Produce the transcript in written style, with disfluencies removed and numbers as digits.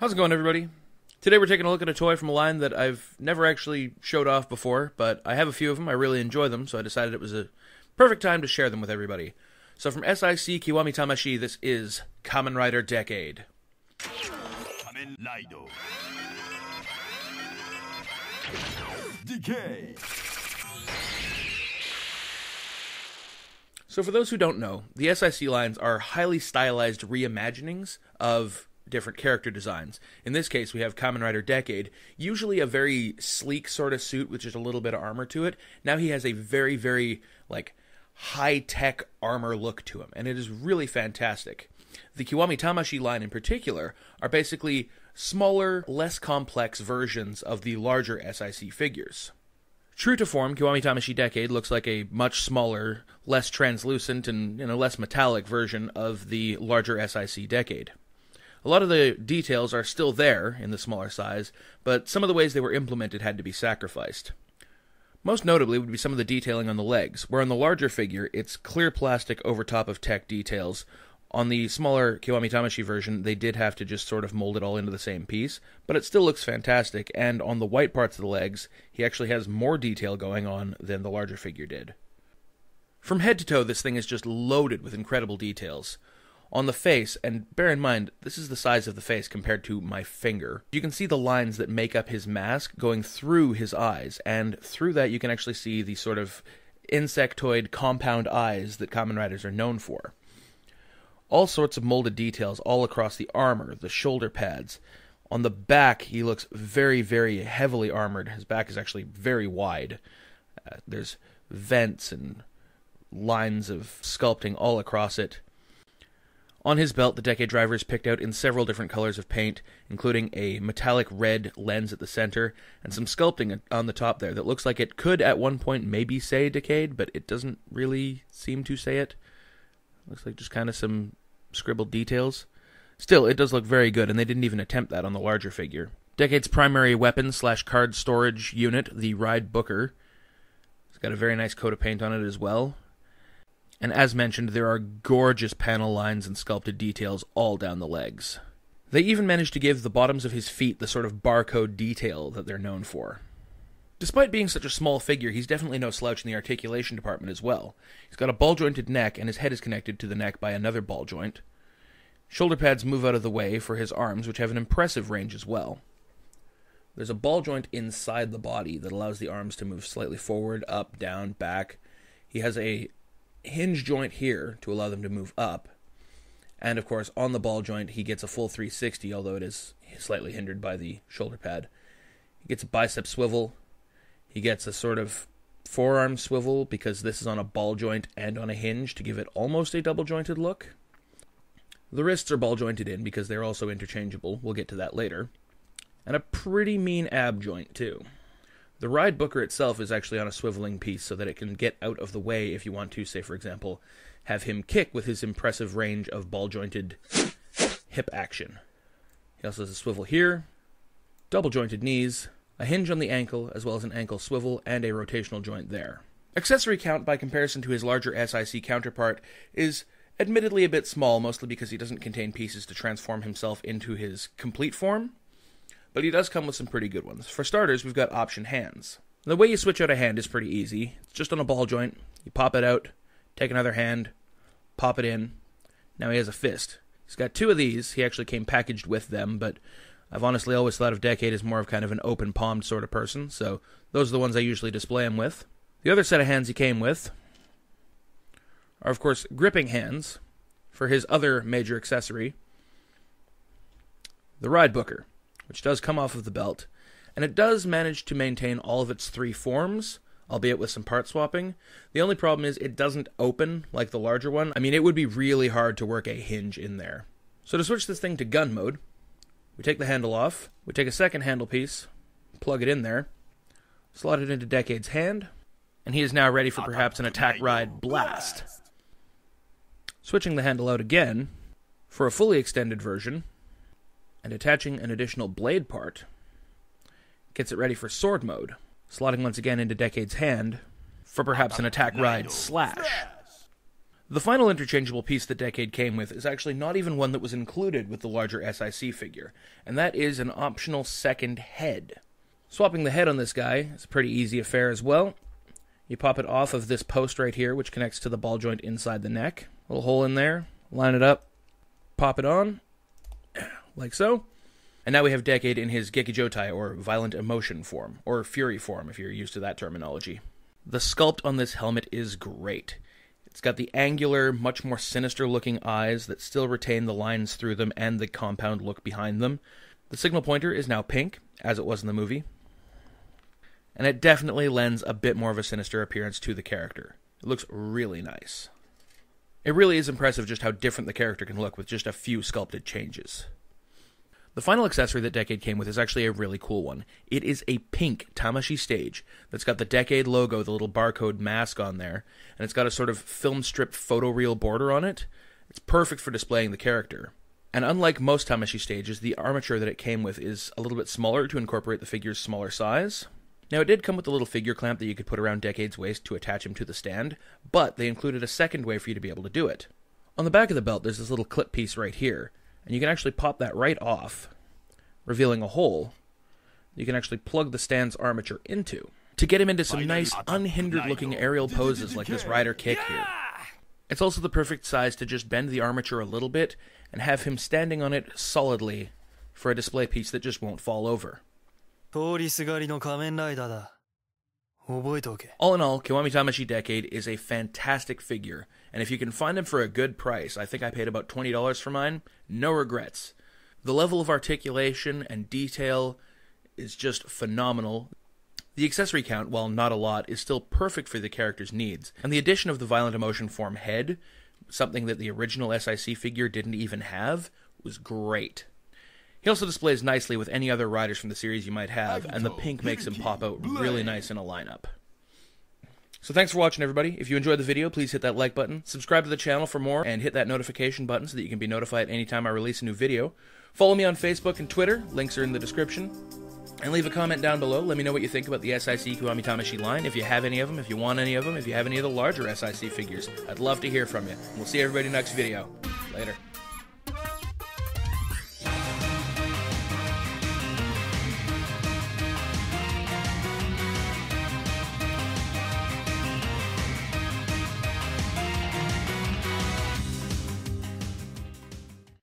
How's it going, everybody? Today we're taking a look at a toy from a line that I've never actually showed off before, but I have a few of them, I really enjoy them, so I decided it was a perfect time to share them with everybody. So from S.I.C. Kiwami Tamashii, this is Kamen Rider Decade. Kamen Rider Decade. So for those who don't know, the S.I.C. lines are highly stylized reimaginings of different character designs. In this case, we have Kamen Rider Decade, usually a very sleek sort of suit with just a little bit of armor to it. Now he has a very, very, high-tech armor look to him, and it is really fantastic. The Kiwami Tamashii line in particular are basically smaller, less complex versions of the larger S.I.C. figures. True to form, Kiwami Tamashii Decade looks like a much smaller, less translucent, and less metallic version of the larger S.I.C. Decade. A lot of the details are still there in the smaller size, but some of the ways they were implemented had to be sacrificed. Most notably would be some of the detailing on the legs, where on the larger figure, it's clear plastic over top of tech details. On the smaller Kiwami Tamashii version, they did have to just sort of mold it all into the same piece, but it still looks fantastic, and on the white parts of the legs, he actually has more detail going on than the larger figure did. From head to toe, this thing is just loaded with incredible details. On the face, and bear in mind, this is the size of the face compared to my finger, you can see the lines that make up his mask going through his eyes, and through that you can actually see the sort of insectoid compound eyes that Kamen Riders are known for. All sorts of molded details all across the armor, the shoulder pads. On the back, he looks very, very heavily armored. His back is actually very wide. There's vents and lines of sculpting all across it. On his belt, the Decade driver is picked out in several different colors of paint, including a metallic red lens at the center, and some sculpting on the top there that looks like it could at one point maybe say Decade, but it doesn't really seem to say it. Looks like just kind of some scribbled details. Still, it does look very good, and they didn't even attempt that on the larger figure. Decade's primary weapon/card storage unit, the Ride Booker. It's got a very nice coat of paint on it as well. And as mentioned, there are gorgeous panel lines and sculpted details all down the legs. They even managed to give the bottoms of his feet the sort of barcode detail that they're known for. Despite being such a small figure, he's definitely no slouch in the articulation department as well. He's got a ball-jointed neck, and his head is connected to the neck by another ball joint. Shoulder pads move out of the way for his arms, which have an impressive range as well. There's a ball joint inside the body that allows the arms to move slightly forward, up, down, back. He has a hinge joint here to allow them to move up, and of course on the ball joint he gets a full 360, although it is slightly hindered by the shoulder pad. He gets a bicep swivel, he gets a sort of forearm swivel because this is on a ball joint and on a hinge to give it almost a double jointed look. The wrists are ball jointed in because they're also interchangeable, we'll get to that later, and a pretty mean ab joint too. The Ride Booker itself is actually on a swiveling piece so that it can get out of the way if you want to, say for example, have him kick with his impressive range of ball-jointed hip action. He also has a swivel here, double-jointed knees, a hinge on the ankle, as well as an ankle swivel, and a rotational joint there. Accessory count, by comparison to his larger S.I.C. counterpart, is admittedly a bit small, mostly because he doesn't contain pieces to transform himself into his complete form. But he does come with some pretty good ones. For starters, we've got option hands. The way you switch out a hand is pretty easy. It's just on a ball joint. You pop it out, take another hand, pop it in. Now he has a fist. He's got two of these. He actually came packaged with them, but I've honestly always thought of Decade as more of kind of an open-palmed sort of person, so those are the ones I usually display him with. The other set of hands he came with are, of course, gripping hands for his other major accessory, the Ride Booker, which does come off of the belt, and it does manage to maintain all of its three forms, albeit with some part swapping. The only problem is it doesn't open like the larger one. I mean, it would be really hard to work a hinge in there. So to switch this thing to gun mode, we take the handle off, we take a second handle piece, plug it in there, slot it into Decade's hand, and he is now ready for perhaps an attack ride blast. Switching the handle out again for a fully extended version, and attaching an additional blade part, gets it ready for sword mode, slotting once again into Decade's hand for perhaps an attack ride slash. The final interchangeable piece that Decade came with is actually not even one that was included with the larger S.I.C figure, and that is an optional second head. Swapping the head on this guy is a pretty easy affair as well. You pop it off of this post right here, which connects to the ball joint inside the neck. Little hole in there, line it up, pop it on, like so. And now we have Decade in his Gekijotai, or violent emotion form, or fury form if you're used to that terminology. The sculpt on this helmet is great. It's got the angular, much more sinister-looking eyes that still retain the lines through them and the compound look behind them. The signal pointer is now pink, as it was in the movie. And it definitely lends a bit more of a sinister appearance to the character. It looks really nice. It really is impressive just how different the character can look with just a few sculpted changes. The final accessory that Decade came with is actually a really cool one. It is a pink Tamashii stage that's got the Decade logo, the little barcode mask on there, and it's got a sort of film strip photoreal border on it. It's perfect for displaying the character. And unlike most Tamashii stages, the armature that it came with is a little bit smaller to incorporate the figure's smaller size. Now, it did come with a little figure clamp that you could put around Decade's waist to attach him to the stand, but they included a second way for you to be able to do it. On the back of the belt, there's this little clip piece right here, and you can actually pop that right off, revealing a hole you can actually plug the stand's armature into to get him into some nice, unhindered-looking aerial poses like this rider kick here. It's also the perfect size to just bend the armature a little bit and have him standing on it solidly for a display piece that just won't fall over. All in all, Kiwami Tamashii Decade is a fantastic figure, and if you can find him for a good price, I think I paid about $20 for mine, no regrets. The level of articulation and detail is just phenomenal. The accessory count, while not a lot, is still perfect for the character's needs, and the addition of the violent emotion form head, something that the original S.I.C figure didn't even have, was great. He also displays nicely with any other riders from the series you might have, and the pink makes him pop out really nice in a lineup. So thanks for watching, everybody. If you enjoyed the video, please hit that like button, subscribe to the channel for more, and hit that notification button so that you can be notified anytime I release a new video. Follow me on Facebook and Twitter, links are in the description. And leave a comment down below, let me know what you think about the S.I.C Kiwami Tamashii line, if you have any of them, if you want any of them, if you have any of the larger S.I.C figures. I'd love to hear from you. We'll see everybody next video. Later.